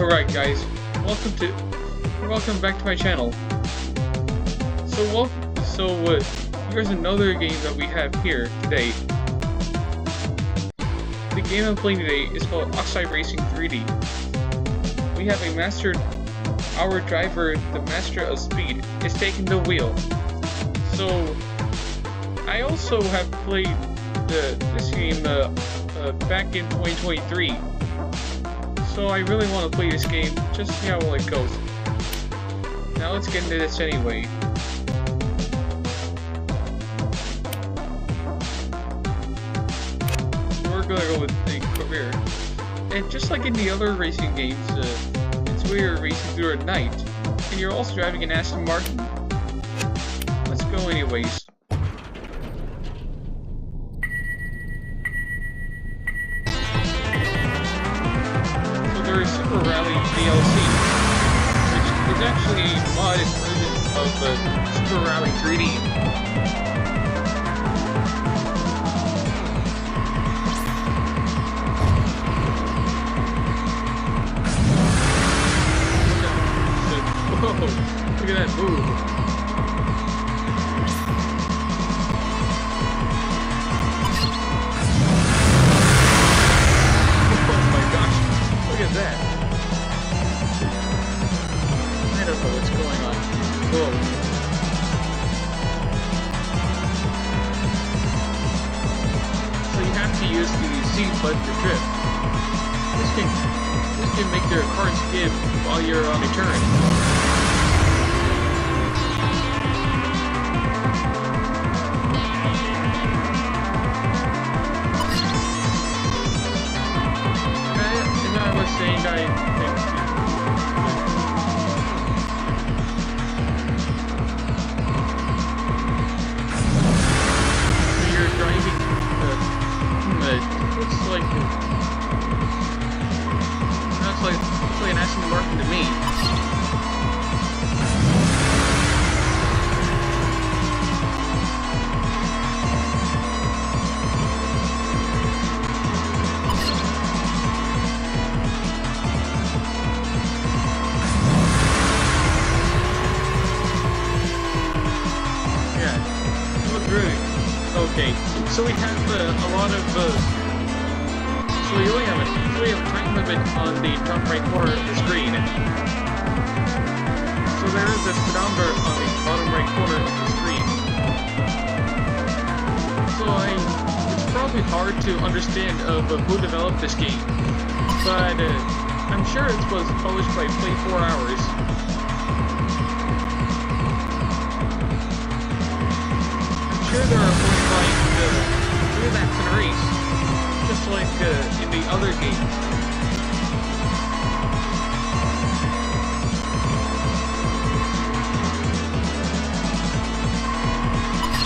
Alright guys, welcome back to my channel. Here's another game that we have here today. The game I'm playing today is called Oxide Racing 3D. We have a master, our driver, the master of speed, is taking the wheel. So, I also have played this game back in 2023. So I really want to play this game, just to see how well it goes. Now let's get into this anyway. We're gonna go with the career. And just like in the other racing games, it's where you're racing through at night, and you're also driving an Aston Martin. Let's go anyways. Super Rally DLC, which is actually a modded version of Super Rally 3D. Whoa, look at that move. Look at that. I don't know what's going on. Whoa. So you have to use the C button to drift. This can make your car skid while you're on a turn. Saying I think so you're driving looks like an Aston Martin to me. Okay, so we have a lot of, so we have a time limit on the top right corner of the screen. So there is a speedometer on the bottom right corner of the screen. So it's probably hard to understand who developed this game, but I'm sure it was published by Play 4 Hours. Sure, there are only like 3 laps in a race, just like in the other games.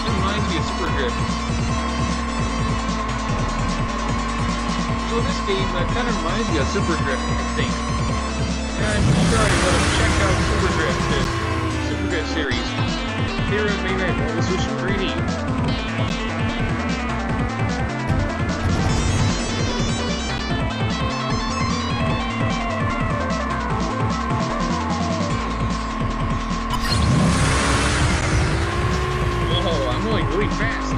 It reminds me of Super Drift. So this game kind of reminds me of Super Drift, I think. And I'm sure I would have checked out Super Drift series. Here at Mega Mobile Switch 3D. Whoa, I'm going really fast.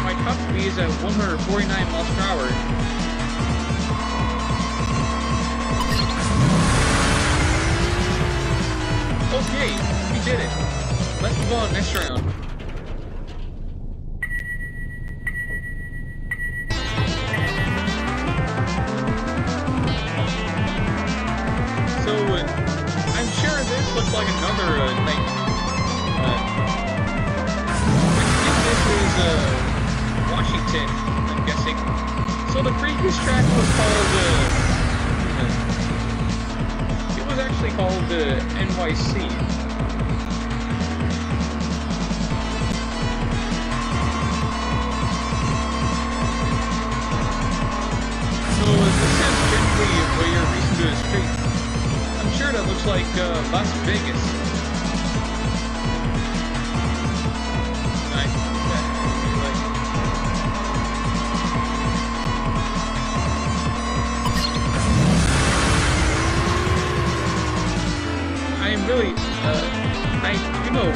My top speed is at 149 miles per hour. Okay, we did it. Let's move on next round. So, I'm sure this looks like another night. This is Washington, I'm guessing. So the previous track was called it was actually called NYC. So this is generally where you're racing to the street. I'm sure that looks like Las Vegas.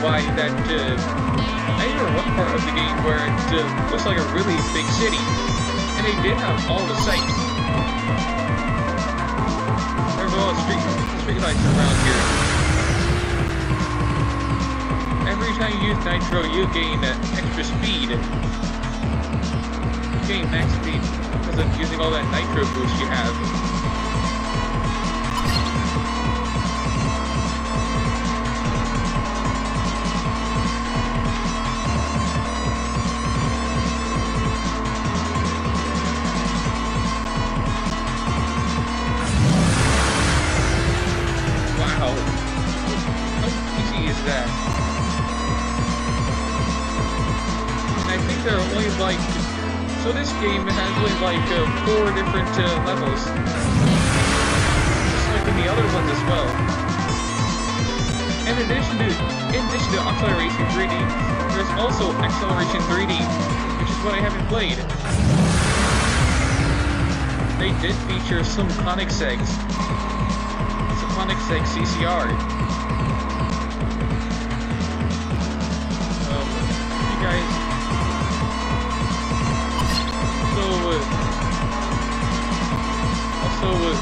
why that, I remember one part of the game where it looks like a really big city, and they did have all the sights. There's a lot of street lights around here. Every time you use nitro, you gain extra speed. You gain max speed because of using all that nitro boost you have. Wow. How easy is that? I think there are only like, so this game has only like 4 different levels, just like in the other ones as well. In addition to Oxide Racing 3D, there's also Acceleration 3D, which is what I haven't played. They did feature some Koenigsegg CCR. You guys. Also, if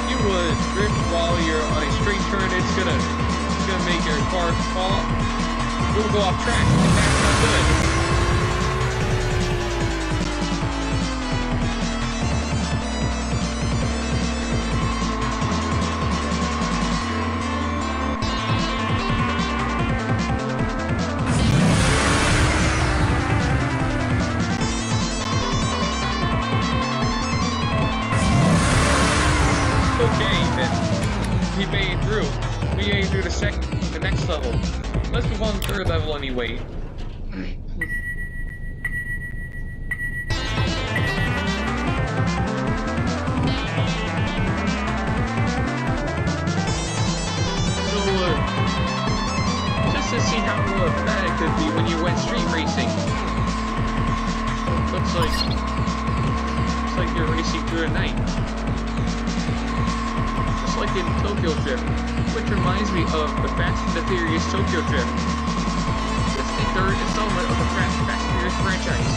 you drift while you're on a straight turn, it's gonna make your car fall. You'll go off track, and that's not good. Okay, then we made it through. We made it through the next level. Let's move on to the third level anyway. So, just to see how bad it could be when you went street racing. Looks like you're racing through the night. Like in Tokyo Drift, which reminds me of the Fast and the Furious Tokyo Drift. It's the third installment of the Fast and Furious franchise.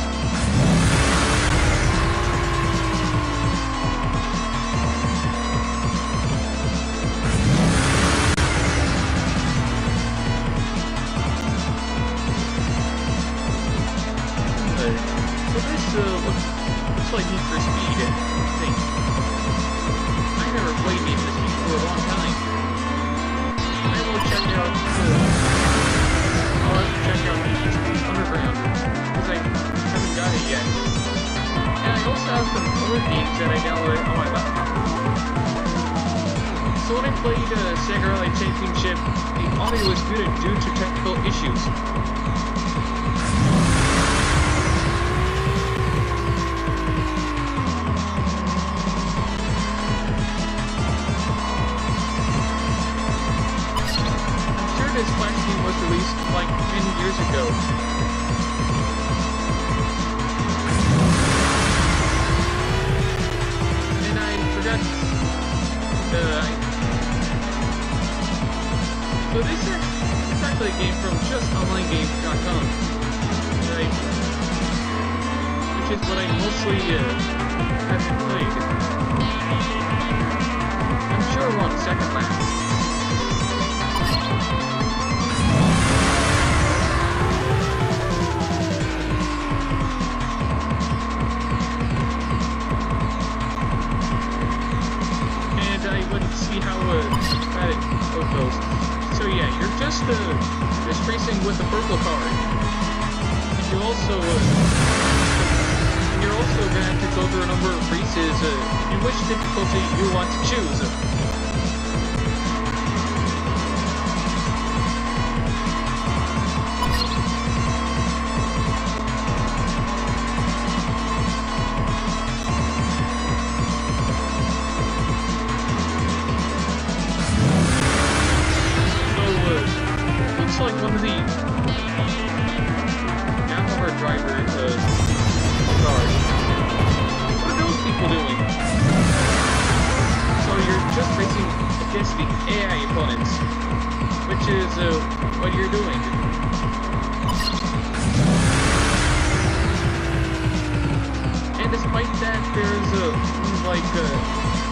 So this looks like Need for Speed, I think. I never played Need for Speed for a long time. I will check out I'll have to check out Need for Speed Underground, because I haven't got it yet. And I also have some other games that I downloaded on my laptop. So when I played Sega Rally Championship, the audio was muted due to technical issues. This Flash game was released like many years ago. And I forgot so this is actually a game from justonlinegames.com, right? Which is what I mostly haven't played. I'm sure we're on the second lap. See how bad it goes. So yeah, you're just racing with the purple car. And you're also gonna have to go through a number of races in which difficulty you want to choose. Like one of the NASCAR driver cars. What are those people doing? So you're just racing against the AI opponents, which is what you're doing. And despite that, there's like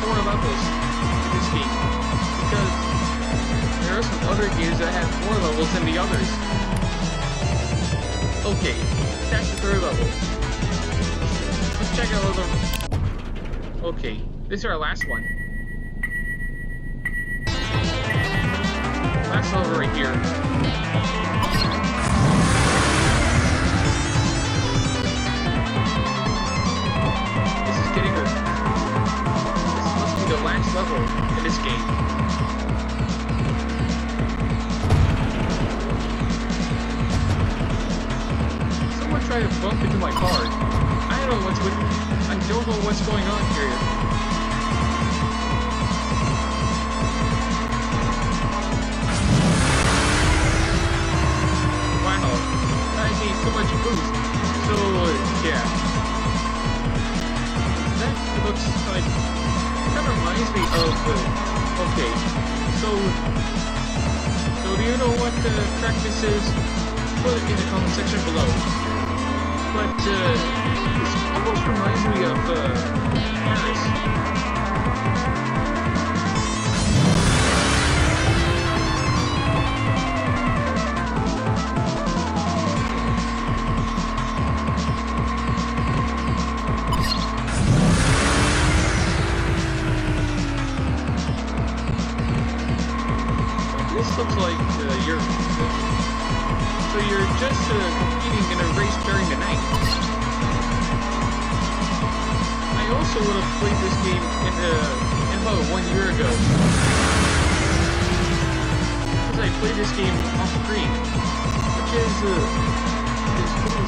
4 levels in this game, because there are some other games that have more levels than the others. Okay, that's the 3rd level. Let's check out other. Okay, this is our last one. Last level right here. This is getting a. This must be the last level in this game. Someone tried to bump into my car. I don't know what's going on here. Wow, I need so much boost. So yeah, that looks like kind of reminds me of okay. So do you know what track this is? Put it in the comment section below. But this almost reminds me of Paris. This looks like you're just competing in a race during the night. I also would have played this game in about 1 year ago, because I played this game off screen, which is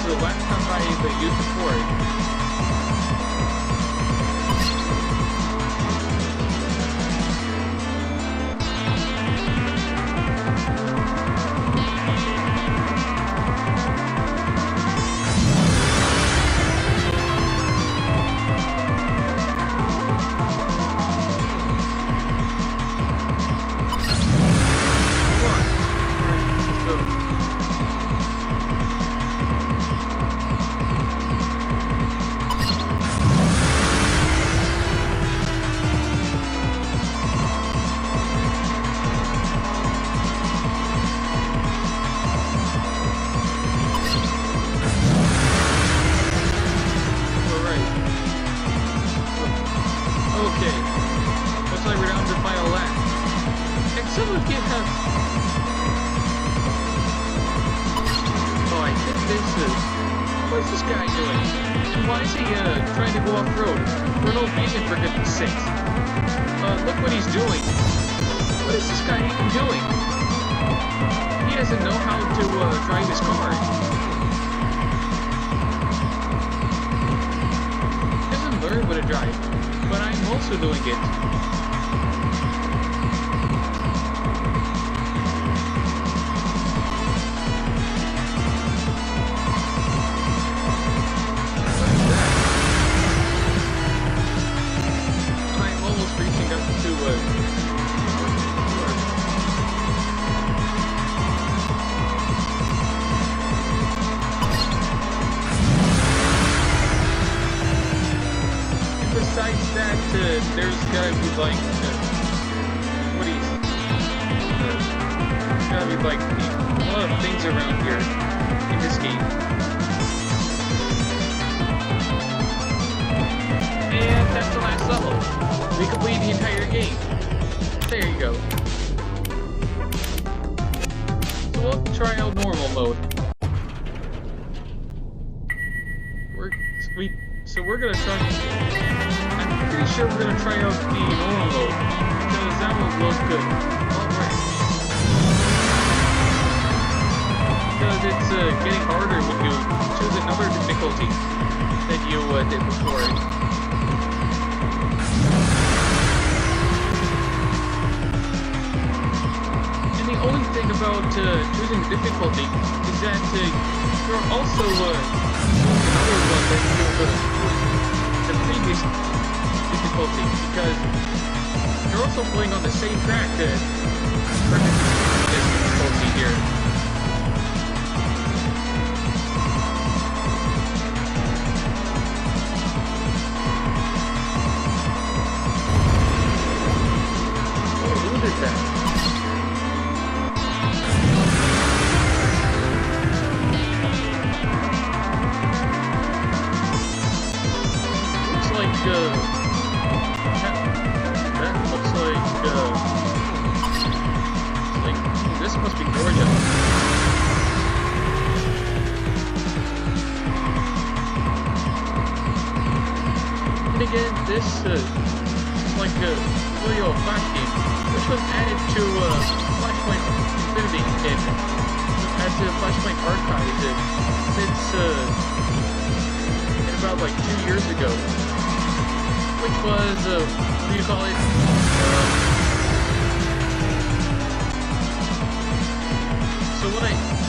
the laptop I used before. What's this guy doing? And why is he trying to go off-road? For no reason, for goodness sakes. Look what he's doing. What is this guy even doing? He doesn't know how to drive his car. He doesn't learn what to drive, but I'm also doing it. Besides that, there's gotta be like, there's gotta be like a lot of things around here in this game. And that's the last level. We complete the entire game. There you go. So we'll try out normal mode. So we're gonna try. I'm pretty sure we're gonna try out the normal mode because that one looks good. Alright. Because it's getting harder when you choose another difficulty than you did before. And the only thing about choosing difficulty is that you're also another one that you the previous difficulty, because you're also playing on the same track for this difficulty here. that looks like this must be Georgia. And again, this is like a Royal Flash game, which was added to Flashpoint Infinity and added to Flashpoint Archive since about like 2 years ago, which was what do you call it? So what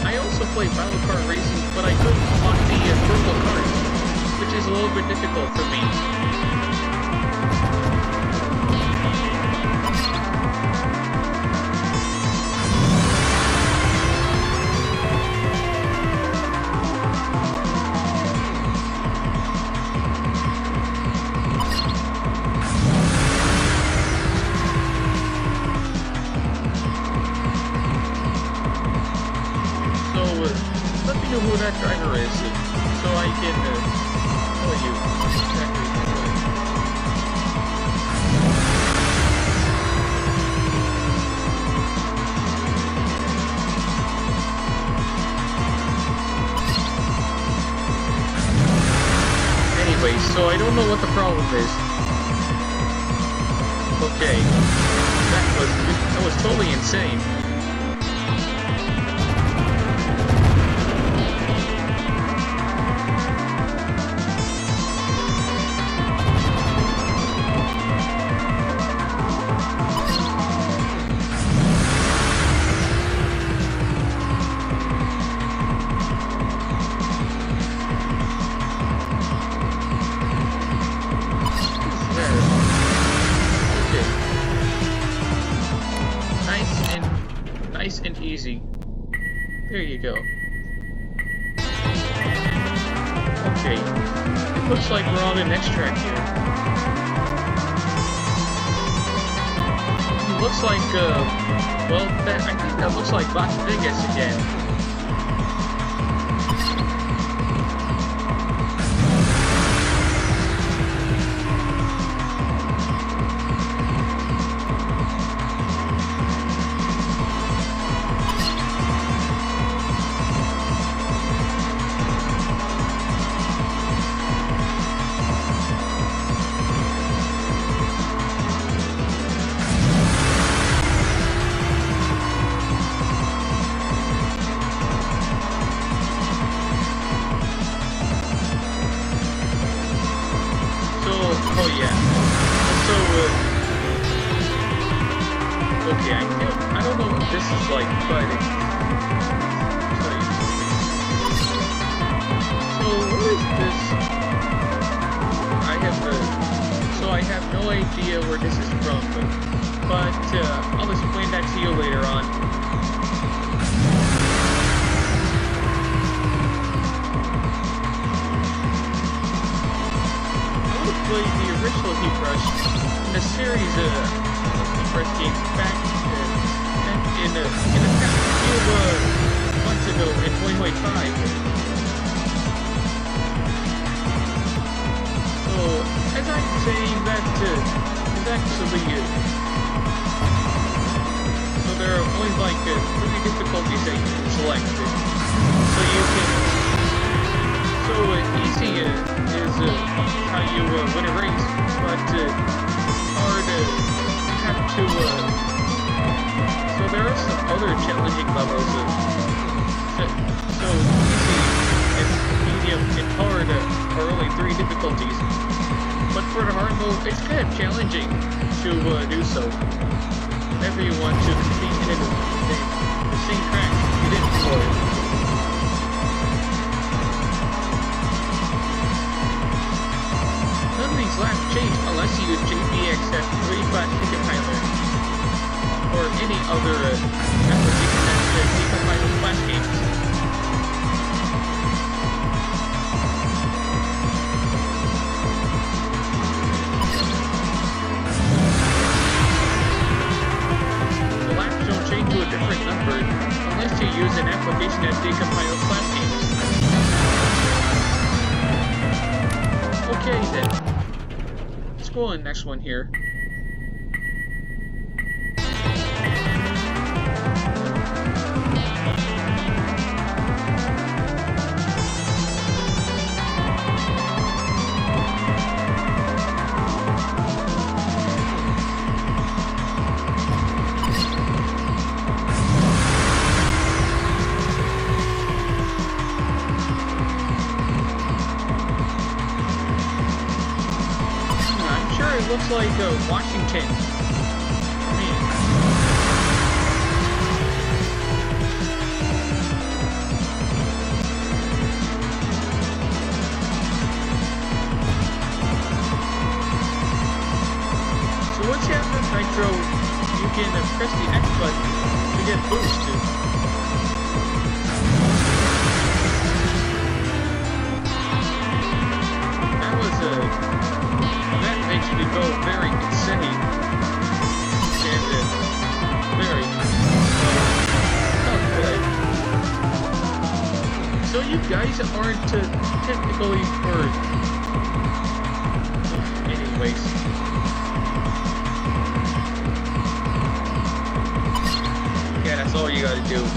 I also play Battle Car Racing, but I couldn't unlock the purple cards, which is a little bit difficult for me. Let me know who that driver is, so I can tell you exactly Anyway, so I don't know what the problem is. Okay, that was totally insane. Nice and easy. There you go. Okay, it looks like we're on the next track here. It looks like, well, I think that looks like Las Vegas again. Oh yeah. So, okay, I don't know what this is like, but so what is this? I have no idea where this is from, but I'll explain that to you later on. Play the original Heat Rush in the series Heat Rush games back in a few months ago in 2025. So as I'm saying, that is actually so there are only like 3 difficulties that you can select. So you can easy is how you win a race, but hard you have to so there are some other challenging levels so easy and medium and hard are only 3 difficulties, but for the hard mode it's kind of challenging to do so whenever you want to compete in the same track you did before. None of these laps change unless you use JPXF 3-Flash Decompiler or any other application that decompiles Flash games. The laps don't change to a different number unless you use an application that decompiles Flash games. Okay then. go on the next one here. It looks like Washington. So once you have the nitro, you can press the X button to get boosted. That was that makes me go very insane and very not good. So you guys aren't technically for anyways. Yeah, that's all you gotta do. You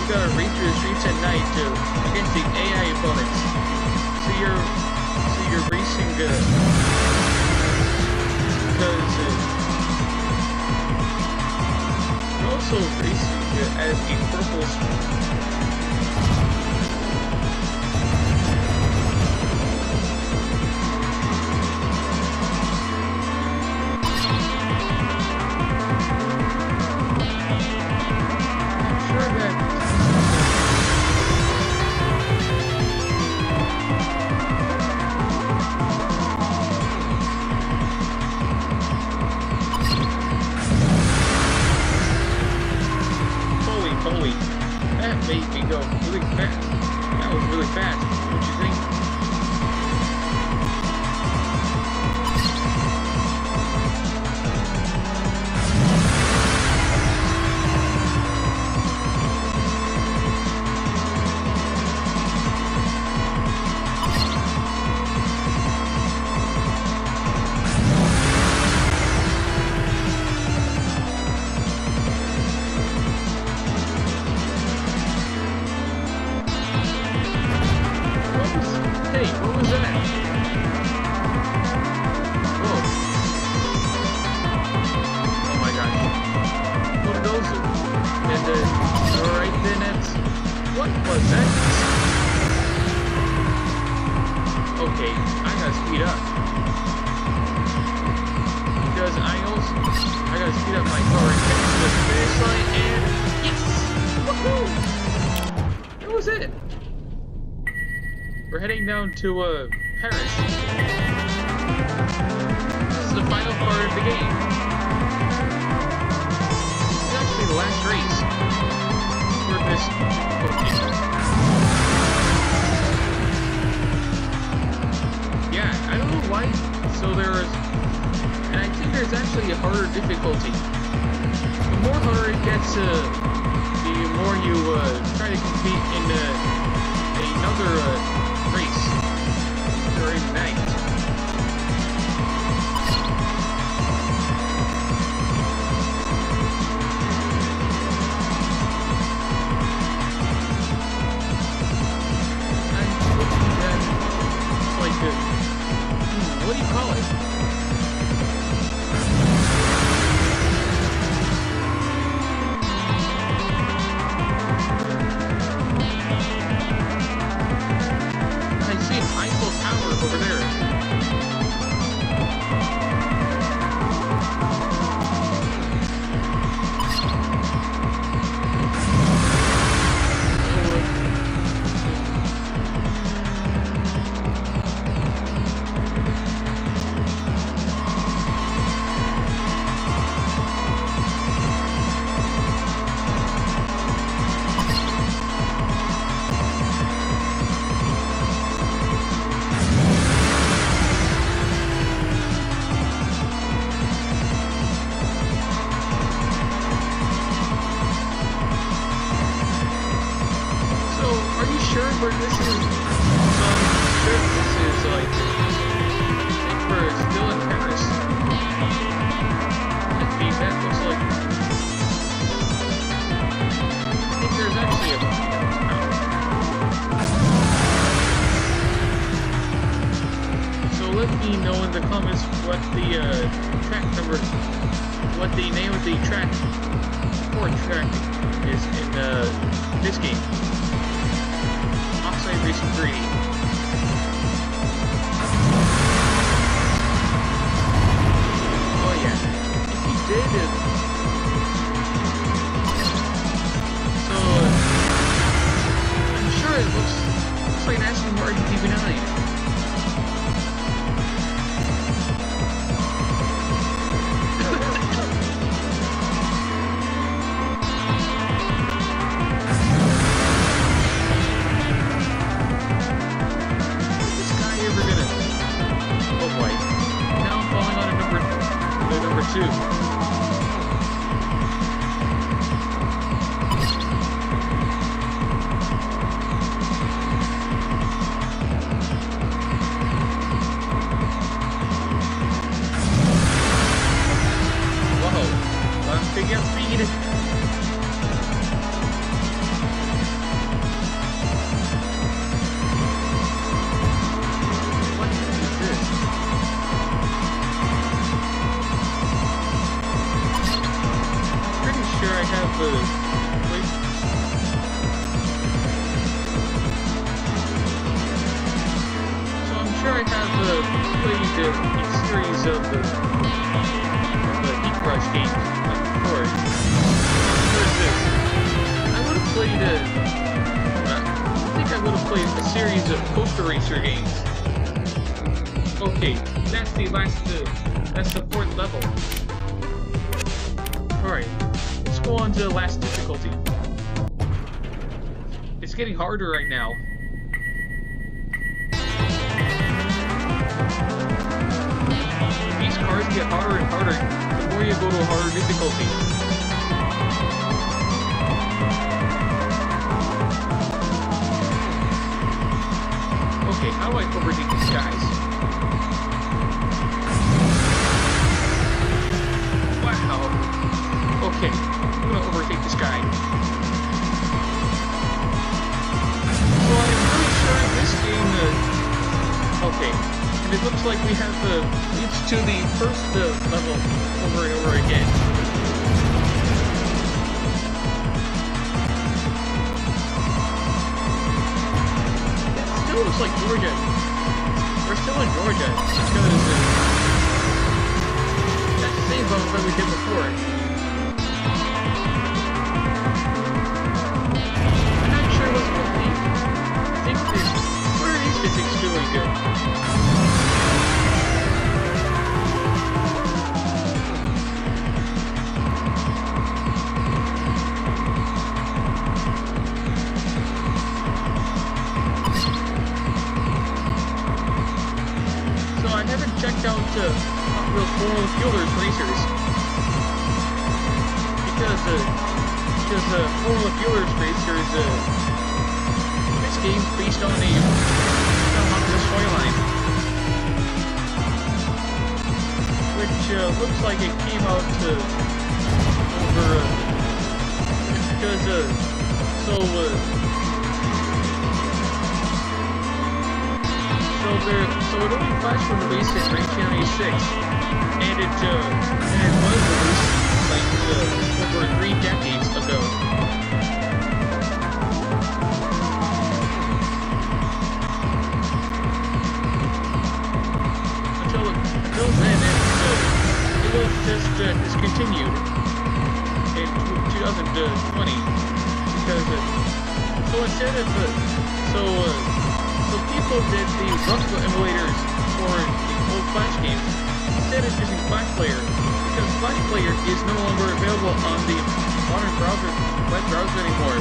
gotta race through the streets at night against the AI opponents. So you're racing because you're also racing as a purple Holy, that made me go really fast. That was really fast. What you think? What was that? Whoa. Oh my gosh. What are those? And right then it's... What was that? Okay, I gotta speed up. Because I gotta speed up my car and get to the finish line and... Yes! Woohoo! That was it! We're heading down to Paris. This is the final part of the game. This is actually the last race for this game. Yeah, I don't know why. So and I think there's actually a harder difficulty. The more harder it gets, the more you try to compete in another race during night. I'm looking at it's like what do you call it? Eiffel Tower over there. Sure, but this is like the comments what the track number, what the name of the track, track is in this game. Oxide Racing 3D. Oh yeah, if you did it, so I'm sure it looks like an Aston Martin DB9. Racer games. Okay, that's the last, that's the 4th level. Alright, let's go on to the last difficulty. It's getting harder right now. These cars get harder and harder the more you go to a harder difficulty. Okay, how do I overtake these guys? Wow. Okay, I'm gonna overtake this guy. So I'm really sure this game, okay, and it looks like we have leads to the first level over and over again. It looks like Georgia. We're still in Georgia because that's the same level that we did before. I'm not sure what's going to be. I think this. What are these physics doing good? Real four-wheel fuelers racers because four-wheel fuelers racers this game's based on a storyline, which looks like it came out over because so it only flashed from the release in 1996, and it was released like over 3 decades ago. Until then, it was just discontinued in 2020 because so instead of so people did the Russell emulators for the old Flash games instead of using Flash Player, because Flash Player is no longer available on the modern web browser anymore,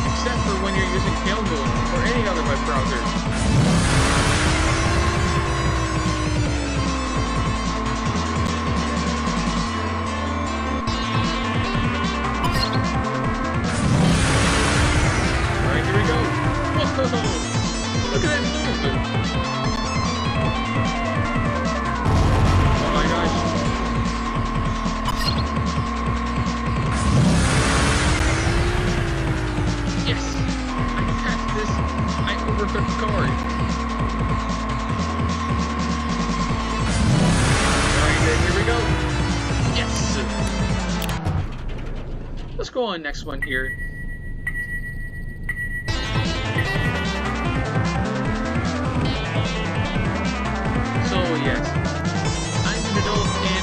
except for when you're using Tailmoon or any other web browser. Alright, here we go. Whoa! Look at that move! Oh my gosh. Yes! I passed this. I overtook the car. go on next one here. So yes, I'm an adult and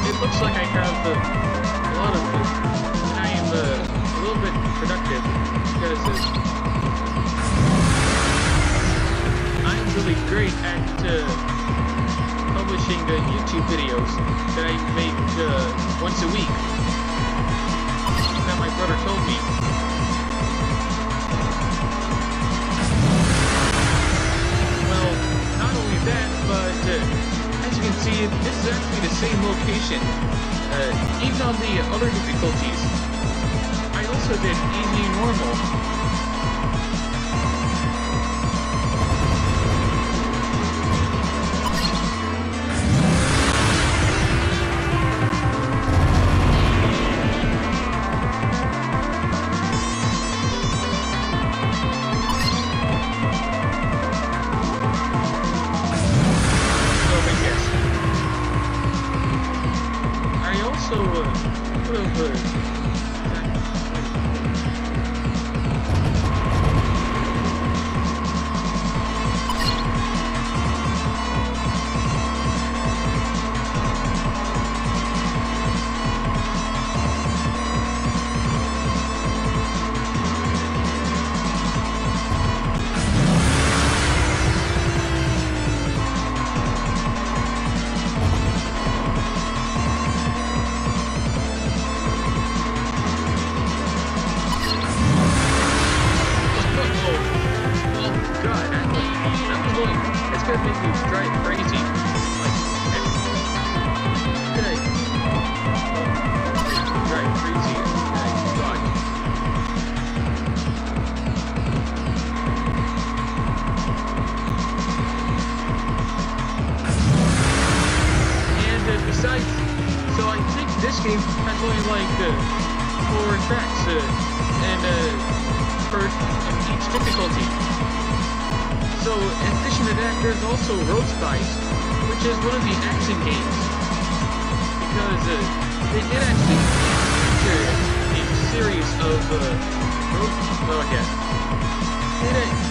it looks like I have a lot of food, and I am a little bit productive because I'm really great at publishing YouTube videos that I make once a week. That my brother told me. Well, not only that, but as you can see, this is actually the same location, even on the other difficulties. I also did easy and normal. There's also Road Spies, which is one of the action games, because they did actually feature a series of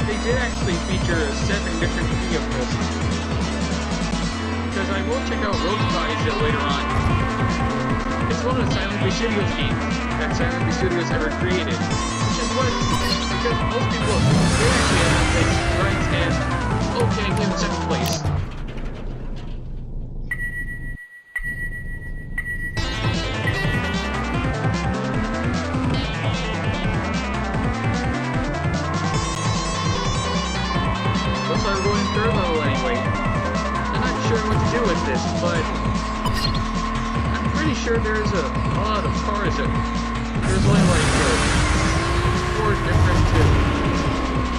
they did actually feature 7 different vehicles. Because I will check out Road Spies later on. It's one of the Silent Bay Studios games that Silent Bay Studios ever created, which is what, because most people they actually have things right and. Okay, I came in 2nd place. Looks like we're going 3rd level anyway. I'm not sure what to do with this, but I'm pretty sure there's a lot of cars. There's only like 4 different.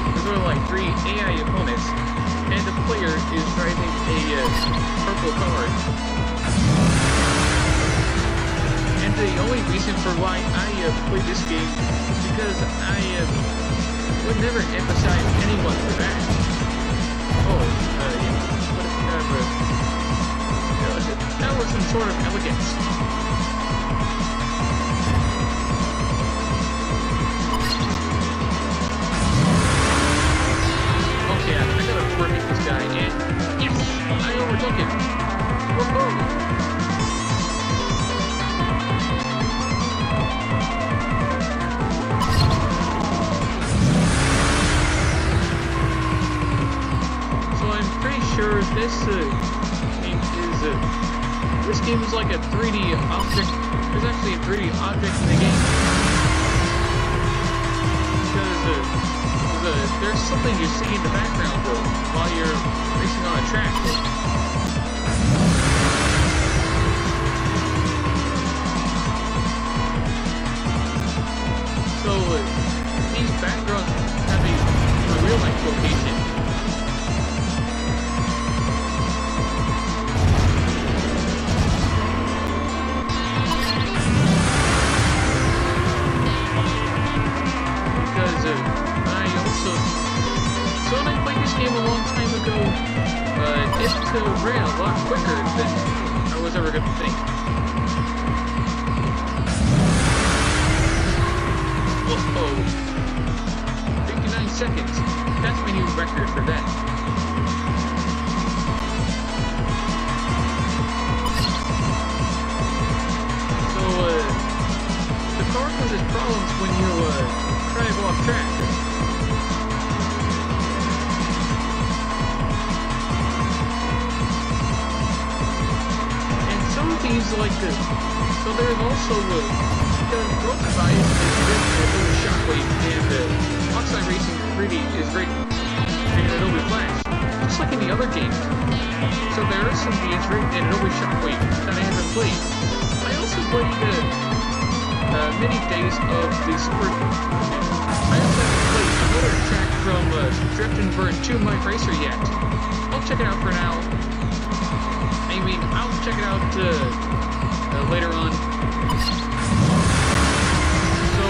There's only like 3 AI opponents. And the player is driving a purple car. And the only reason for why I play this game is because I would never emphasize anyone for that. That was some sort of elegance. Okay, I gotta overtake this guy, and yes, I overtook him. Woohoo! So I'm pretty sure this game is like a 3D object. There's actually a 3D object in the game. Because there's something you see in the background while you're racing on a track. So these backgrounds have a real life location. So when I played this game a long time ago, it ran a lot quicker than I was ever going to think. Whoa. 59 seconds. That's my new record for that. So, the car causes problems when you, try to go off track. And some of these, like, so there's also, because Broken Bias is written in Adobe Shockwave, and Oxide Racing 3D is written in Adobe Flash, just like in the other games. So there are some games written in Adobe Shockwave that I haven't played. I also played many days of the Super. I also haven't played another track from Drift and Burn 2 Mike Racer yet. I'll check it out for now. I mean, I'll check it out later on. So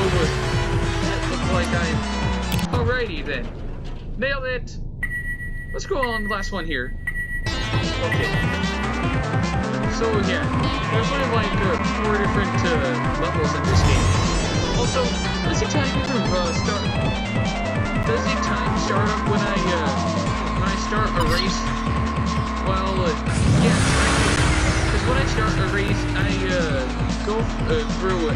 that looks like alrighty then. Nailed it! Let's go on the last one here. Okay. So yeah, there's only like 4 different levels in this game. Also, does the time start? Does the time start up when I start a race? Well, yes, I do. Because when I start a race, I go through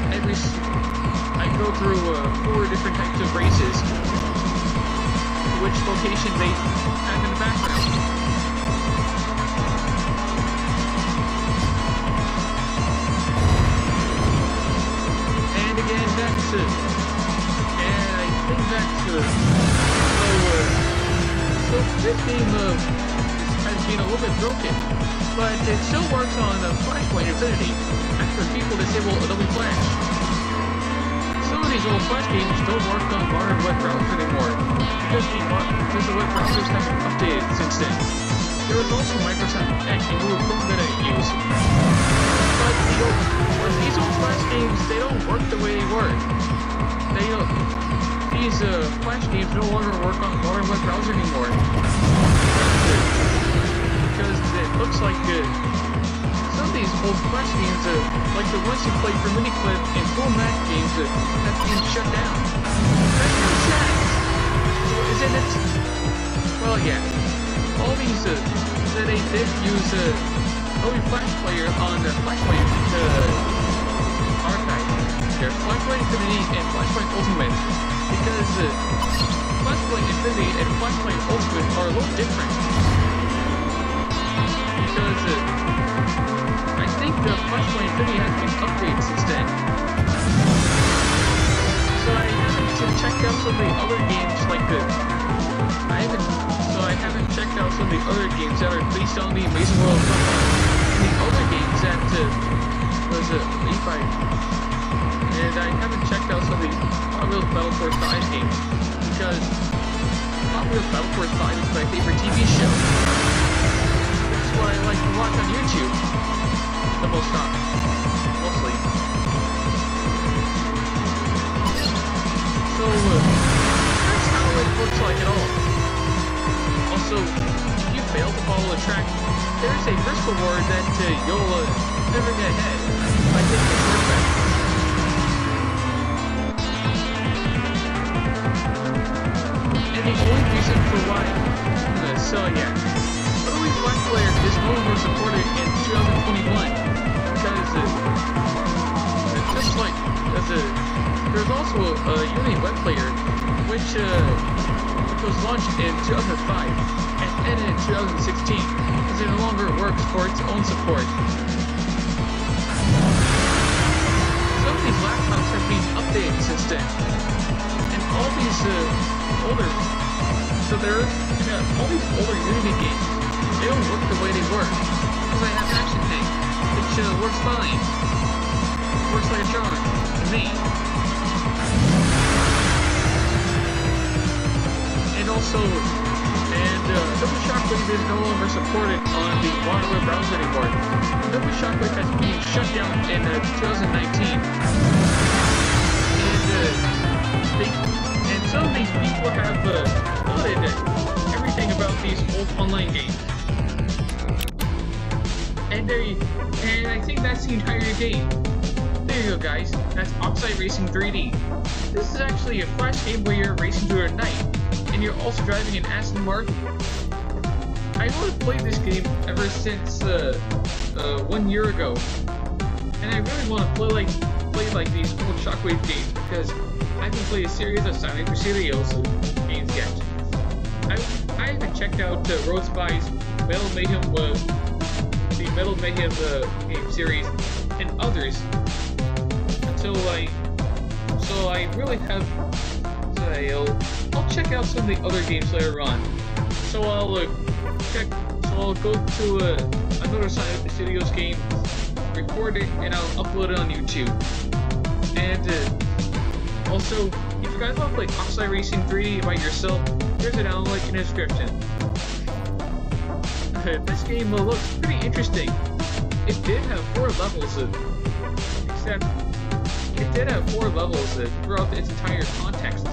I go through 4 different types of races. Which location they have in the background. And again, that's it. And I think that's so this game has been a little bit broken, but it still works on Flashpoint Infinity after people disable Adobe Flash. Some of these old Flash games don't work on modern web browsers anymore because the web browsers have been updated since then. There was also Microsoft Edge and Google Chrome that I use. But these old Flash games, they don't work the way they were. These Flash games no longer work on modern web browser anymore. Because it looks like some of these old Flash games, like the ones you play for Miniclip and full Mac games, have been shut down. That's really sad, isn't it? Well, yeah. All these, they did use Adobe Flash Player on Flashpoint archive. There's Flashpoint Infinity and Flashpoint Ultimate, because Flashpoint Infinity and Flashpoint Ultimate are a little different. Because I think Flashpoint Infinity has been updated since then. So I haven't checked out some of the other games like I haven't checked out some of the other games that are based on the Amazing World of and the other games that was made by. And I haven't checked out some of the Hot Wheels Battle Force 5 games because Hot Wheels Battle Force 5 is my favorite TV show. That's what I like to watch on YouTube. The most mostly. So that's how it looks like at all. Also, if you fail to follow the track, there's a risk reward that you'll never get ahead by taking a shortcut. And the only reason for why, so yeah, Adobe Flash Player is no longer supported in 2021 because just like there's also a Unity web player which was launched in 2005 and ended in 2016 because it no longer works for its own support. Some of these laptops have been updated since then, and all these all these older Unity games, they don't work the way they were because I have Action Tank, which works fine. Works like a charm to me. And also, Adobe Shockwave is no longer supported on the modern web browser anymore. Adobe Shockwave has been shut down in 2019. And some of these people have noted everything about these old online games. And I think that's the entire game. They There you go, guys. That's Oxide Racing 3D. This is actually a flash game where you're racing through a night, and you're also driving an Aston Martin. I want to play this game ever since 1 year ago, and I really want to play like these old Shockwave games because I haven't played a series of Silent Presidios games yet. I haven't checked out Road Spy's Metal Mayhem, the Metal Mayhem game series, and others. So I really have. I'll check out some of the other games later on. So I'll go to another Silent Presidios game, record it, and I'll upload it on YouTube. And also, if you guys want to play Oxide Racing 3D by yourself, there's a download link in the description. This game looks pretty interesting. It did have 4 levels, except it did have 4 levels throughout its entire context.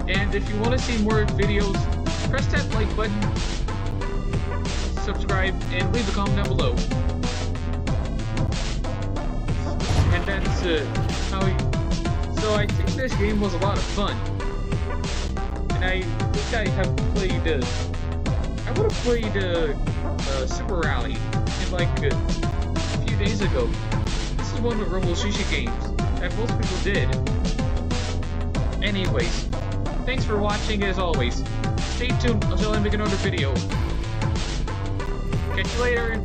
And if you want to see more videos, press that like button, subscribe, and leave a comment down below. And that's so I think this game was a lot of fun. And I think I have played, I would have played Super Rally in like a few days ago. This is one of the Robo Sushi games that most people did. Anyways, thanks for watching as always. Stay tuned until I make another video. Catch you later.